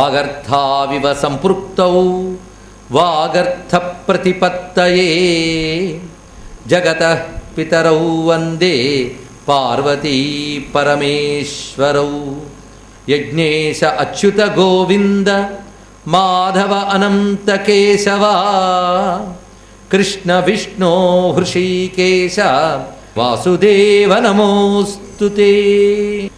వాగర్థావివ సంపృక్తౌ వాగర్థ ప్రతిపత్తయే జగతః పితరౌ వందే పార్వతీ పరమేశ్వరౌ. యజ్ఞేశ అచ్యుత గోవింద మాధవ అనంత కేశవ కృష్ణ విష్ణో హృషీకేశ వాసుదేవ నమోస్తుతే.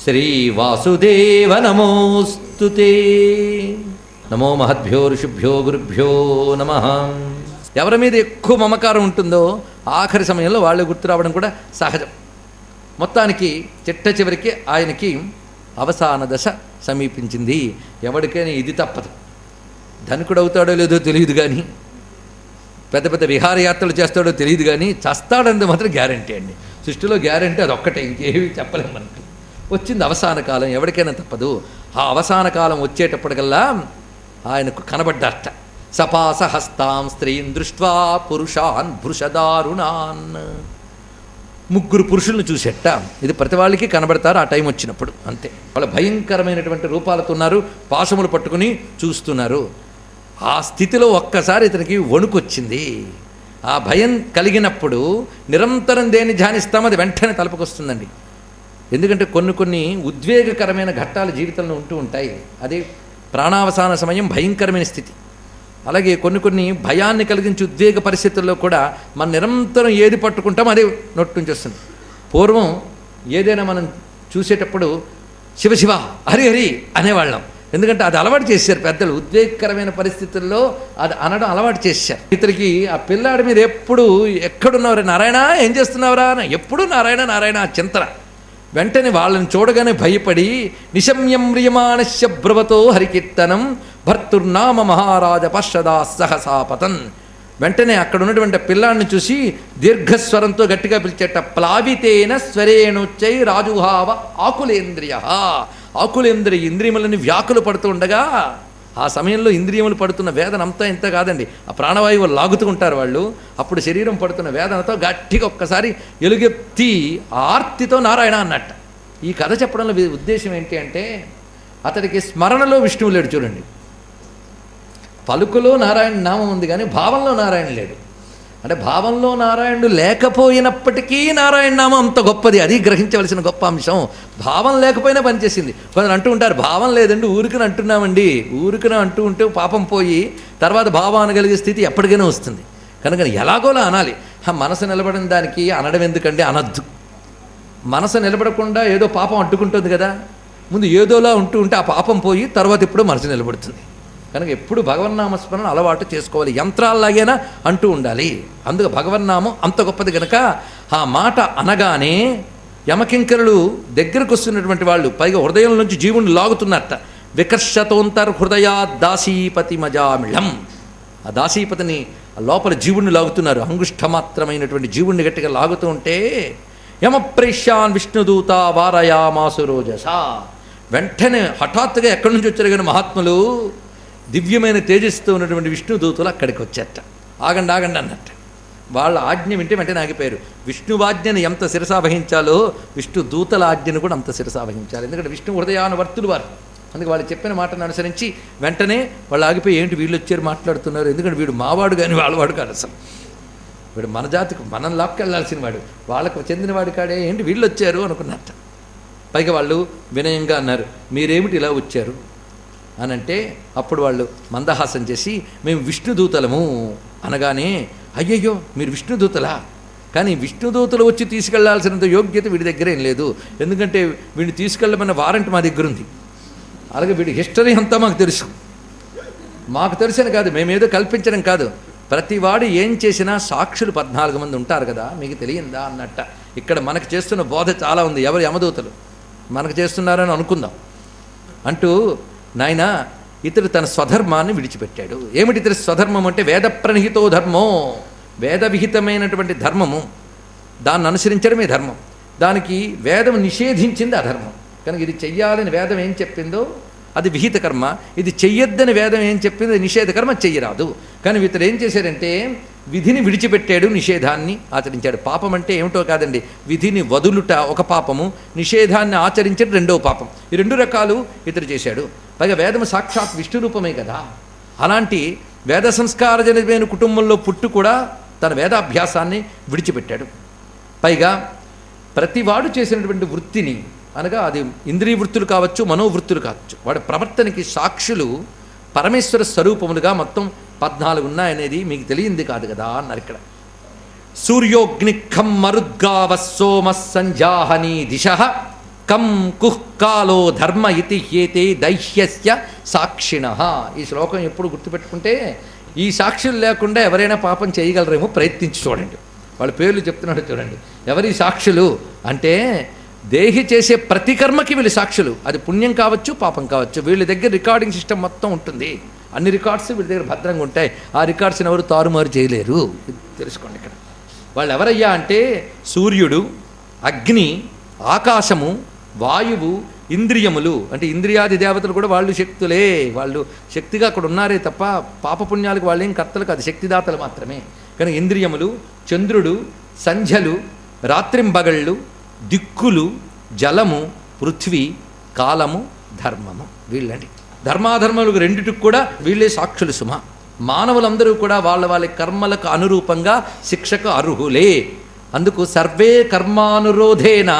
శ్రీ వాసుదేవ నమోస్తుతే. నమో మహద్భ్యో ఋషిభ్యో గురుభ్యో నమః. ఎవరి మీద ఎక్కువ మమకారం ఉంటుందో ఆఖరి సమయంలో వాళ్ళు గుర్తు రావడం కూడా సహజం. మొత్తానికి చిట్ట చివరికి ఆయనకి అవసాన దశ సమీపించింది. ఎవరికైనా ఇది తప్పదు. ధనికుడు అవుతాడో లేదో తెలియదు, కానీ పెద్ద పెద్ద విహారయాత్రలు చేస్తాడో తెలియదు, కానీ చస్తాడంది మాత్రం గ్యారంటీ అండి. సృష్టిలో గ్యారంటీ అదొక్కటే, ఇంకేవి చెప్పలేము మనకి. వచ్చింది అవసాన కాలం, ఎవరికైనా తప్పదు. ఆ అవసాన కాలం వచ్చేటప్పటికల్లా ఆయనకు కనబడ్డారట. సపాసహస్తాం స్త్రీన్ దృష్ట్వా పురుషాన్ భృషదారుణాన్. ముగ్గురు పురుషులను చూసేట. ఇది ప్రతి వాళ్ళకి కనబడతారు ఆ టైం వచ్చినప్పుడు, అంతే. వాళ్ళ భయంకరమైనటువంటి రూపాలతో ఉన్నారు, పాశములు పట్టుకుని చూస్తున్నారు. ఆ స్థితిలో ఒక్కసారి ఇతనికి వణుకొచ్చింది. ఆ భయం కలిగినప్పుడు నిరంతరం దేన్ని ధ్యానిస్తామో అది వెంటనే తలపుకొస్తుందండి. ఎందుకంటే కొన్ని ఉద్వేగకరమైన ఘట్టాలు జీవితంలో ఉంటూ ఉంటాయి. అది ప్రాణావసాన సమయం భయంకరమైన స్థితి. అలాగే కొన్ని భయాన్ని కలిగించే ఉద్వేగ పరిస్థితుల్లో కూడా మనం నిరంతరం ఏది పట్టుకుంటామో అదే నొట్టుంచి వస్తుంది. పూర్వం ఏదైనా మనం చూసేటప్పుడు శివ శివ హరి హరి అనేవాళ్ళం. ఎందుకంటే అది అలవాటు చేశారు పెద్దలు. ఉద్వేగకరమైన పరిస్థితుల్లో అది అనడం అలవాటు చేశారు. ఇతనికి ఆ పిల్లాడి మీద ఎప్పుడు ఎక్కడున్నవరా నారాయణ, ఏం చేస్తున్నావురా, ఎప్పుడు నారాయణ నారాయణ చింతన. వెంటనే వాళ్ళని చూడగానే భయపడి నిశమ్యం మ్రియమాణస్య బ్రువతో హరికీర్తనం భర్తుర్నామ మహారాజ పశ్చదా సహసాపతన్. వెంటనే అక్కడ ఉన్నటువంటి పిల్లాడిని చూసి దీర్ఘస్వరంతో గట్టిగా పిలిచేట. ప్లావితేన స్వరేణుచ్చై రాజుహావ ఆకులేంద్రియ. ఆకులేంద్రియ ఇంద్రియములని వ్యాకులు పడుతూ ఉండగా, ఆ సమయంలో ఇంద్రియములు పడుతున్న వేదన అంతా ఇంత కాదండి. ఆ ప్రాణవాయువు లాగుతూ ఉంటారు వాళ్ళు. అప్పుడు శరీరం పడుతున్న వేదనతో గట్టిగా ఒక్కసారి ఎలుగెత్తి ఆర్తితో నారాయణ అన్నట్ట. ఈ కథ చెప్పడంలో ఉద్దేశం ఏంటి అంటే, అతడికి స్మరణలో విష్ణువు లేడు. చూడండి, పలుకులో నారాయణ నామం ఉంది, కానీ భావంలో నారాయణ లేడు. అంటే భావంలో నారాయణుడు లేకపోయినప్పటికీ నారాయణ నామం అంత గొప్పది. అది గ్రహించవలసిన గొప్ప అంశం. భావం లేకపోయినా పనిచేసింది. కొందరు అంటూ ఉంటారు భావం లేదండి ఊరికని అంటున్నామండి. ఊరికన అంటూ ఉంటే పాపం పోయి తర్వాత భావాన్ని కలిగే స్థితి ఎప్పటికైనా వస్తుంది. కనుక ఎలాగోలా అనాలి. మనసు నిలబడిన దానికి అనడం ఎందుకండి, అనద్దు. మనసు నిలబడకుండా ఏదో పాపం అడ్డుకుంటుంది కదా. ముందు ఏదోలా ఉంటూ ఉంటే ఆ పాపం పోయి తర్వాత ఇప్పుడు మనసు నిలబడుతుంది. కనుక ఎప్పుడు భగవన్నామస్మరణ అలవాటు చేసుకోవాలి. యంత్రాల్లాగైనా అంటూ ఉండాలి. అందుకు భగవన్నామం అంత గొప్పది కనుక ఆ మాట అనగానే యమకింకరులు దగ్గరకు వస్తున్నటువంటి వాళ్ళు, పైగా హృదయం నుంచి జీవుణ్ణి లాగుతున్నట్ట. వికర్షతోంతర్ హృదయా దాసీపతి మజామిళం. ఆ దాసీపతిని లోపల జీవుణ్ణి లాగుతున్నారు. అంగుష్ఠమాత్రమైనటువంటి జీవుణ్ణి గట్టిగా లాగుతూ ఉంటే యమప్రేష్యాన్ విష్ణుదూత వారయామాసురోజస. వెంటనే హఠాత్తుగా ఎక్కడి నుంచి వచ్చారు కానీ మహాత్ములు దివ్యమైన తేజస్సుతో ఉన్నటువంటి విష్ణుదూతలు అక్కడికి వచ్చేట. ఆగండి ఆగండి అన్నట్ట. వాళ్ళ ఆజ్ఞ వింటే వెంటనే ఆగిపోయారు. విష్ణువాజ్ఞను ఎంత శిరసావహించాలో విష్ణు దూతల ఆజ్ఞను కూడా అంత శిరసావహించాలి. ఎందుకంటే విష్ణు హృదయానువర్తులు వారు. అందుకే వాళ్ళు చెప్పిన మాటను అనుసరించి వెంటనే వాళ్ళు ఆగిపోయి ఏంటి వీళ్ళు వచ్చారు మాట్లాడుతున్నారు, ఎందుకంటే వీడు మావాడు కానీ వాళ్ళవాడు కాదు, అసలు వీడు మన జాతికి మనం లాక్కెళ్లాల్సిన వాడు, వాళ్ళకు చెందినవాడు కాడే, ఏంటి వీళ్ళు వచ్చారు అనుకున్నట్ట. పైగా వాళ్ళు వినయంగా అన్నారు, మీరేమిటి ఇలా వచ్చారు అని అంటే, అప్పుడు వాళ్ళు మందహాసం చేసి మేము విష్ణుదూతలము అనగానే, అయ్యయ్యో మీరు విష్ణుదూతలా, కానీ విష్ణుదూతలు వచ్చి తీసుకెళ్లాల్సినంత యోగ్యత వీడి దగ్గర ఏం లేదు. ఎందుకంటే వీడిని తీసుకెళ్ళమన్న వారెంట్ మా దగ్గర ఉంది. అలాగే వీడి హిస్టరీ అంతా మాకు తెలుసు. మాకు తెలుసని కాదు, మేమేదో కల్పించడం కాదు. ప్రతివాడు ఏం చేసినా సాక్షులు 14 మంది ఉంటారు కదా, మీకు తెలియందా అన్నట్ట. ఇక్కడ మనకు చేస్తున్న బోధ చాలా ఉంది. ఎవరు యమదూతలు మనకు చేస్తున్నారని అనుకుందాం. అంటూ నాయన ఇతడు తన స్వధర్మాన్ని విడిచిపెట్టాడు. ఏమిటి ఇతడి స్వధర్మం అంటే, వేద ప్రణహితో ధర్మో, వేద విహితమైనటువంటి ధర్మము, దాన్ని అనుసరించడమే ధర్మం. దానికి వేదం నిషేధించింది అధర్మం. కనుక ఇది చెయ్యాలని వేదం ఏం చెప్పిందో అది విహిత కర్మ, ఇది చెయ్యొద్దని వేదం ఏం చెప్పిందో నిషేధ కర్మ చెయ్యరాదు. కానీ ఇతడు ఏం చేశారంటే విధిని విడిచిపెట్టాడు, నిషేధాన్ని ఆచరించాడు. పాపం అంటే ఏమిటో కాదండి, విధిని వదులుట ఒక పాపము, నిషేధాన్ని ఆచరించడం రెండవ పాపం. ఈ రెండు రకాలు ఇతడు చేశాడు. పైగా వేదము సాక్షాత్ విష్ణు రూపమే కదా. అలాంటి వేద సంస్కారజనమైన కుటుంబంలో పుట్టు కూడా తన వేదాభ్యాసాన్ని విడిచిపెట్టాడు. పైగా ప్రతివాడు చేసినటువంటి వృత్తిని, అనగా అది ఇంద్రియ వృత్తులు కావచ్చు, మనోవృత్తులు కావచ్చు, వాడి ప్రవర్తనకి సాక్షులు పరమేశ్వర స్వరూపములుగా మొత్తం 14 ఉన్నాయనేది మీకు తెలియంది కాదు కదా అన్నారు ఇక్కడ. సూర్యోగ్ని ఖం మరుద్గావ సోమ సంజాహని దిశ కం కుహ్ కాలో ధర్మ ఇతి హేతే దైహ్యస్య సాక్షిణ. ఈ శ్లోకం ఎప్పుడు గుర్తుపెట్టుకుంటే, ఈ సాక్షులు లేకుండా ఎవరైనా పాపం చేయగలరేమో ప్రయత్నించి చూడండి. వాళ్ళ పేర్లు చెప్తున్నాడు చూడండి. ఎవరి సాక్షులు అంటే, దేహి చేసే ప్రతి కర్మకి వీళ్ళు సాక్షులు. అది పుణ్యం కావచ్చు, పాపం కావచ్చు. వీళ్ళ దగ్గర రికార్డింగ్ సిస్టమ్ మొత్తం ఉంటుంది. అన్ని రికార్డ్స్ వీళ్ళ దగ్గర భద్రంగా ఉంటాయి. ఆ రికార్డ్స్ని ఎవరు తారుమారు చేయలేరు. తెలుసుకోండి ఇక్కడ. వాళ్ళు ఎవరయ్యా అంటే, సూర్యుడు, అగ్ని, ఆకాశము, వాయువు, ఇంద్రియములు. అంటే ఇంద్రియాది దేవతలు కూడా వాళ్ళు శక్తులే. వాళ్ళు శక్తిగా అక్కడ ఉన్నారే తప్ప పాపపుణ్యాలకు వాళ్ళేం కర్తలు కాదు, శక్తిదాతలు మాత్రమే. కానీ ఇంద్రియములు, చంద్రుడు, సంధ్యలు, రాత్రింబగళ్ళు, దిక్కులు, జలము, పృథ్వీ, కాలము, ధర్మము, వీళ్ళండి. ధర్మాధర్మలకు రెండిటికి కూడా వీళ్ళే సాక్షులు సుమ. మానవులందరూ కూడా వాళ్ళ వాళ్ళ కర్మలకు అనురూపంగా శిక్షకు అర్హులే. అందుకు సర్వే కర్మానురోధేన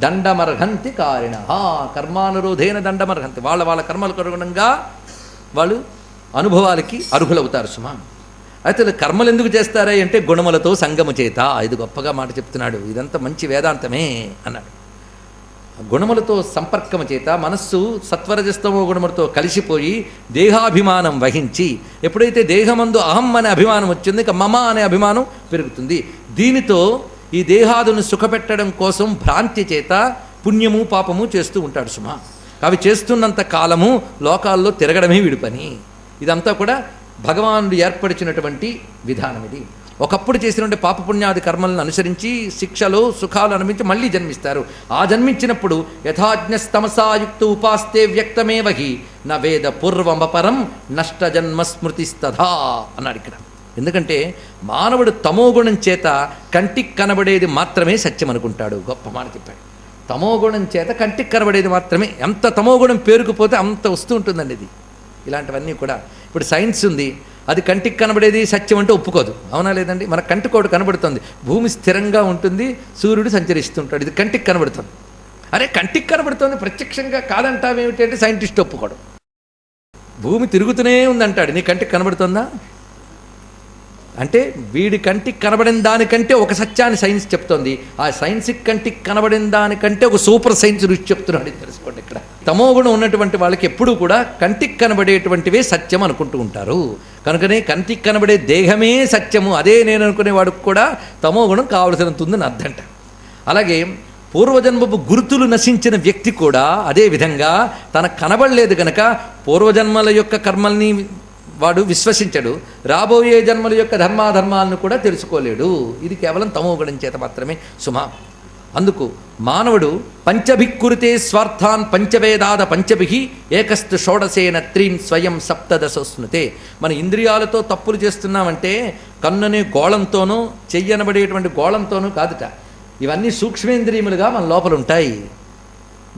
దండమర్హంతి కారిణ. కర్మానురోధేన దండమర్హంతి. వాళ్ళ వాళ్ళ కర్మలకు అనుగుణంగా వాళ్ళు అనుభవాలకి అర్హులవుతారు సుమ. అయితే కర్మలు ఎందుకు చేస్తారా అంటే, గుణములతో సంగము చేత. ఇది గొప్పగా మాట చెప్తున్నాడు. ఇదంతా మంచి వేదాంతమే అన్నాడు. గుణములతో సంపర్కము చేత మనస్సు సత్వరజస్తమో గుణములతో కలిసిపోయి దేహాభిమానం వహించి, ఎప్పుడైతే దేహమందు అహం అనే అభిమానం వచ్చింది, ఇక మమ అనే అభిమానం పెరుగుతుంది. దీనితో ఈ దేహాదును సుఖపెట్టడం కోసం భ్రాంతి చేత పుణ్యము పాపము చేస్తూ ఉంటాడు సుమ. అవి చేస్తున్నంత కాలము లోకాల్లో తిరగడమే వీడి పని. ఇదంతా కూడా భగవానుడు ఏర్పరిచినటువంటి విధానం ఇది. ఒకప్పుడు చేసినటువంటి పాపపుణ్యాది కర్మలను అనుసరించి శిక్షలు సుఖాలు అనుభవించి మళ్ళీ జన్మిస్తారు. ఆ జన్మించినప్పుడు యథాజ్ఞస్తమసాయుక్త ఉపాస్తే వ్యక్తమేవహి న వేద పూర్వమపరం నష్టజన్మస్మృతిస్తథా అన్నాడు ఇక్కడ. ఎందుకంటే మానవుడు తమోగుణం చేత కంటికి కనబడేది మాత్రమే సత్యం అనుకుంటాడు. గొప్ప మాట చెప్పాడు. తమోగుణం చేత కంటికి కనబడేది మాత్రమే. ఎంత తమోగుణం పేరుకుపోతే అంత వస్తూ ఉంటుందండి ఇది. ఇలాంటివన్నీ కూడా ఇప్పుడు సైన్స్ ఉంది, అది కంటికి కనబడేది సత్యం అంటే ఒప్పుకోదు. అవునా లేదండి? మన కంటికోడు కనబడుతుంది, భూమి స్థిరంగా ఉంటుంది, సూర్యుడు సంచరిస్తుంటాడు, ఇది కంటికి కనబడుతుంది. అరే కంటికి కనబడుతుంది, ప్రత్యక్షంగా కాదంటావేమిటి అంటే సైంటిస్ట్ ఒప్పుకోడు. భూమి తిరుగుతూనే ఉందంటాడు, నీ కంటికి కనబడుతుందా అంటే వీడి కంటికి కనబడిన దానికంటే ఒక సత్యాన్ని సైన్స్ చెప్తోంది. ఆ సైన్స్కి కంటికి కనబడిన దానికంటే ఒక సూపర్ సైన్స్ రుచి చెప్తున్నాడు. తెలుసుకోండి ఇక్కడ. తమోగుణం ఉన్నటువంటి వాళ్ళకి ఎప్పుడూ కూడా కంటికి కనబడేటువంటివే సత్యం అనుకుంటూ ఉంటారు. కనుకనే కంటికి కనబడే దేహమే సత్యము, అదే నేను అనుకునేవాడికి కూడా తమోగుణం కావలసినంత ఉందని అర్థంట. అలాగే పూర్వజన్మపు గుర్తులు నశించిన వ్యక్తి కూడా అదే విధంగా తనకు కనబడలేదు కనుక పూర్వజన్మల యొక్క కర్మల్ని వాడు విశ్వసించడు, రాబోయే జన్మల యొక్క ధర్మాధర్మాలను కూడా తెలుసుకోలేడు. ఇది కేవలం తమోగుణం చేత మాత్రమే సుమ. అందుకు మానవుడు పంచభిక్కురితే స్వార్థాన్ పంచవేదాద పంచభిహి ఏకస్తు షోడసేన త్రీన్ స్వయం సప్తదశోస్నుతే. మన ఇంద్రియాలతో తప్పులు చేస్తున్నామంటే కన్నుని గోళంతోనూ చెయ్యనబడేటువంటి గోళంతోనూ కాదుట. ఇవన్నీ సూక్ష్మేంద్రియములుగా మన లోపల ఉంటాయి.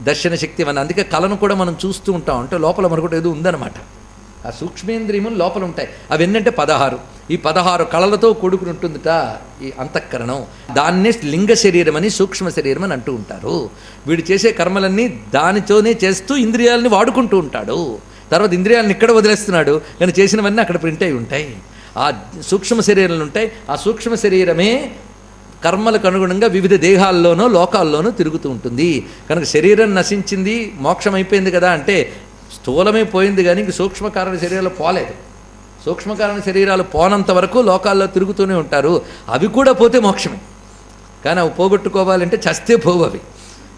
దర్శన శక్తి మన, అందుకే కళను కూడా మనం చూస్తూ ఉంటాం. అంటే లోపల మనకు ఏదో ఉందన్నమాట. ఆ సూక్ష్మేంద్రియములు లోపల ఉంటాయి. అవి ఎన్నంటే 16. ఈ 16 కళలతో కూడుకుని ఉంటుందిట ఈ అంతఃకరణం. దాన్నే లింగ శరీరం అని, సూక్ష్మ శరీరం అని అంటూ ఉంటారు. వీడు చేసే కర్మలన్నీ దానితోనే చేస్తూ ఇంద్రియాలని వాడుకుంటూ ఉంటాడు. తర్వాత ఇంద్రియాలను ఇక్కడ వదిలేస్తున్నాడు, కానీ చేసినవన్నీ అక్కడ ప్రింట్ అయి ఉంటాయి. ఆ సూక్ష్మ శరీరాలు ఉంటాయి. ఆ సూక్ష్మ శరీరమే కర్మలకు అనుగుణంగా వివిధ దేహాల్లోనో లోకాల్లోనూ తిరుగుతూ ఉంటుంది. కనుక శరీరం నశించింది, మోక్షం అయిపోయింది కదా అంటే స్థూలమే పోయింది, కానీ ఇంక సూక్ష్మకారణ శరీరాలు పోలేదు. సూక్ష్మకారణ శరీరాలు పోనంత వరకు లోకాల్లో తిరుగుతూనే ఉంటారు. అవి కూడా పోతే మోక్షమే. కానీ అవి పోగొట్టుకోవాలంటే చస్తే పోవు. అవి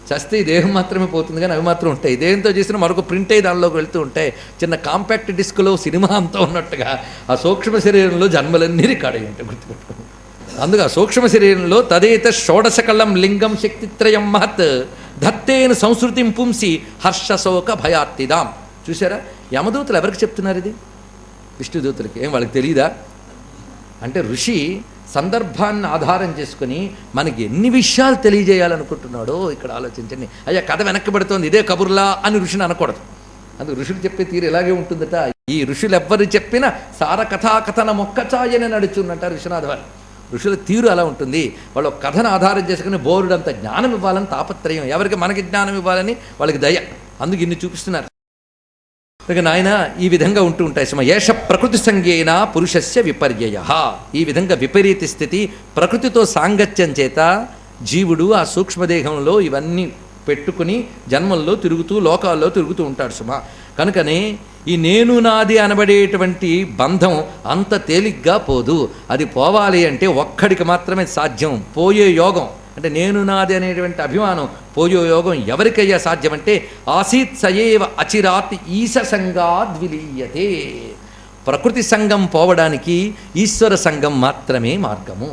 చస్తే ఈ దేహం మాత్రమే పోతుంది, కానీ అవి మాత్రం ఉంటాయి. దేహంతో చేసిన మరొక ప్రింట్ అయ్యి దానిలోకి వెళ్తూ ఉంటాయి. చిన్న కాంపాక్ట్ డిస్క్లో సినిమా అంతా ఉన్నట్టుగా ఆ సూక్ష్మ శరీరంలో జన్మలన్నీ రికార్డ్ అయ్యి ఉంటాయి. గుర్తుపెట్టుకోండి. అందుకు ఆ సూక్ష్మ శరీరంలో తదేత షోడశకళం లింగం శక్తిత్రయం మహత్ ధత్తేన సంస్కృతిం పుంసి హర్షశోక భయార్తిదాం. చూసారా? యమదూతలు ఎవరికి చెప్తున్నారు ఇది? విష్ణుదూతలకి. ఏం వాళ్ళకి తెలియదా? అంటే ఋషి సందర్భాన్ని ఆధారం చేసుకుని మనకి ఎన్ని విషయాలు తెలియజేయాలనుకుంటున్నాడో ఇక్కడ ఆలోచించండి. అయ్యా కథ వెనక్కి పడుతోంది ఇదే కబుర్లా అని ఋషిని అనకూడదు. అందుకు ఋషులు చెప్పే తీరు ఇలాగే ఉంటుందట. ఈ ఋషులు ఎవ్వరు చెప్పినా సార కథాకథన మొక్కచాయని నడుచున్నట్ట ఋషినాథ్ వారు. ఋషుల తీరు అలా ఉంటుంది. వాళ్ళు కథను ఆధారం చేసుకుని బోరుడంత జ్ఞానం ఇవ్వాలని తాపత్రయం, ఎవరికి మనకి జ్ఞానం ఇవ్వాలని వాళ్ళకి దయ, అందుకు ఇన్ని చూపిస్తున్నారు. ఇక నాయన ఈ విధంగా ఉంటూ ఉంటాయి. ఏష ప్రకృతి సంజ్ఞేన పురుషస్య విపర్యయ. ఈ విధంగా విపరీత స్థితి ప్రకృతితో సాంగత్యం చేత జీవుడు ఆ సూక్ష్మదేహంలో ఇవన్నీ పెట్టుకుని జన్మల్లో తిరుగుతూ లోకాల్లో తిరుగుతూ ఉంటాడు సుమా. కనుకనే ఈ నేను నాది అనబడేటువంటి బంధం అంత తేలిగ్గా పోదు. అది పోవాలి అంటే ఒక్కడికి మాత్రమే సాధ్యం. పోయే యోగం అంటే నేను నాది అనేటువంటి అభిమానం పోయే యోగం ఎవరికయ్యా సాధ్యమంటే ఆసీత్ సయేవ అచిరాత్ ఈశ సంగాద్విలీయతే. ప్రకృతి సంగం పోవడానికి ఈశ్వర సంగం మాత్రమే మార్గము.